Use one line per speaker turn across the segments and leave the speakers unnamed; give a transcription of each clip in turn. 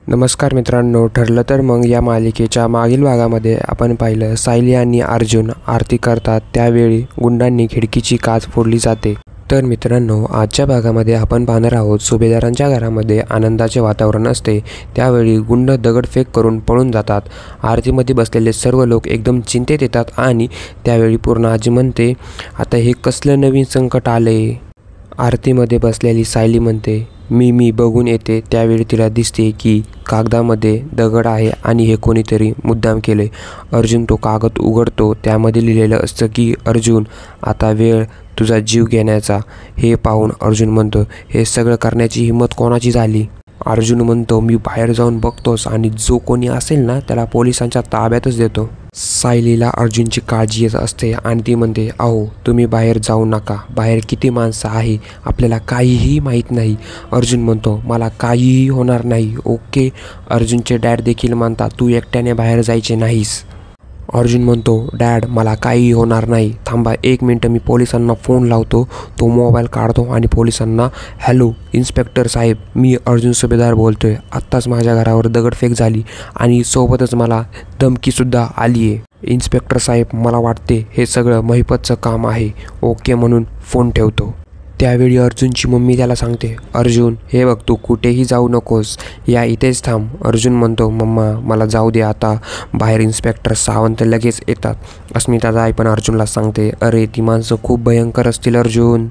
नमस्कार मित्रांनो, ठरलं तर मग या मालिकेच्या मागील भागामध्ये आपण पाहिलं सायली आणि अर्जुन आरती करतात त्यावेळी गुंडांनी खिडकीची काच फोडली जाते। तर मित्रांनो, आजच्या भागामध्ये आपण पाहणार आहोत सुभेदारांच्या घरामध्ये आनंदाचे वातावरण असते त्यावेळी गुंड दगडफेक करून पळून जातात। आरतीमध्ये बसलेले सर्व लोक एकदम चिंतेत येतात आणि त्यावेळी पूर्ण आजी म्हणते, आता हे कसलं नवीन संकट आले। आरतीमध्ये बसलेली सायली म्हणते, मी बघून येते। त्यावेळी तिला दिसते की कागदामध्ये दगड आहे आणि हे कोणीतरी मुद्दाम केले। अर्जुन तो कागद उघडतो, त्यामध्ये लिहिलेलं असतं की अर्जुन आता वेळ तुझा जीव घेण्याचा। हे पाहून अर्जुन म्हणतो, हे सगळं करण्याची हिंमत कोणाची झाली। अर्जुन म्हणतो, मी बाहेर जाऊन बघतोस आणि जो कोणी असेल ना त्याला पोलिसांच्या ताब्यातच देतो। सायलीला अर्जुनची काळजी येत असते आणि ती म्हणते, अहो तुम्ही बाहेर जाऊ नका, बाहेर किती माणसं आहे आपल्याला काहीही माहीत नाही। अर्जुन म्हणतो, मला काहीही होणार नाही, ओके। अर्जुनचे डॅड देखील म्हणतात, तू एकट्याने बाहेर जायचे नाहीस। अर्जुन म्हणतो, डॅड मला काहीही होणार नाही, थांबा 1 मिनिट, मी पोलिसांना फोन लावतो। तो मोबाईल काढतो आणि पोलिसांना, हॅलो इन्स्पेक्टर साहेब, मी अर्जुन सुभेदार बोलतोय। आत्ताच माझ्या घरावर दगडफेक झाली आणि सोबतच मला धमकीसुद्धा आली आहे। इन्स्पेक्टर साहेब, मला वाटते हे सगळं महिपतचं काम आहे, ओके म्हणून फोन ठेवतो। त्यावेळी अर्जुनची मम्मी त्याला सांगते, अर्जुन हे बघ, तू कुठेही जाऊ नकोस, या इथेच थांब। अर्जुन म्हणतो, मम्मा मला जाऊ दे आता, बाहेर इन्स्पेक्टर सावंत लगेच येतात। अस्मिताचा आई पण अर्जुनला सांगते, अरे ती माणसं खूप भयंकर असतील अर्जुन।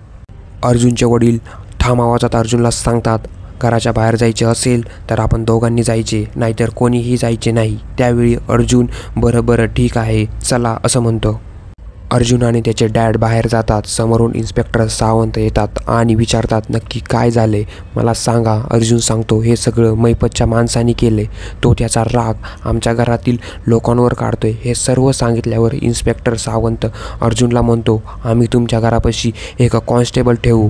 अर्जुनचे वडील ठाम आवाजात अर्जुनला सांगतात, घराच्या बाहेर जायचे असेल तर आपण दोघांनी जायचे, नाहीतर कोणीही जायचे नाही। त्यावेळी अर्जुन बरं ठीक आहे चला असं म्हणतो। अर्जुन आणि त्याचे डॅड बाहेर जातात। समोरून इन्स्पेक्टर सावंत येतात आणि विचारतात, नक्की काय झाले मला सांगा। अर्जुन सांगतो, हे सगळं महिपतच्या माणसाने केले, तो त्याचा राग आमच्या घरातील लोकांवर काढतोय। हे सर्व सांगितल्यावर इन्स्पेक्टर सावंत अर्जुनला म्हणतो, आम्ही तुमच्या घरापाशी एक कॉन्स्टेबल ठेवू।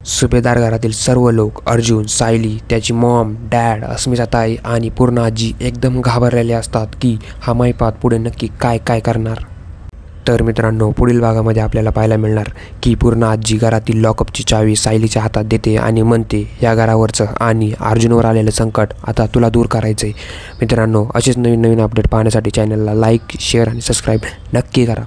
सुभेदार घरातील सर्व लोक, अर्जुन, सायली, त्याची मॉम, डॅड, अस्मिताताई आणि पूर्ण आजी एकदम घाबरलेले असतात की हा महिपात पुढे नक्की काय करणार। तर मित्रांनो, पुढील भागामध्ये आपल्याला पाहायला मिळणार की पूर्ण आजी घरातील लॉकअपची चावी सायलीच्या हातात देते आणि म्हणते, या घरावरचं आणि अर्जुनवर आलेलं संकट आता तुला दूर करायचं आहे। मित्रांनो, असेच नवीन अपडेट पाहण्यासाठी चॅनलला लाईक, शेअर आणि सबस्क्राईब नक्की करा।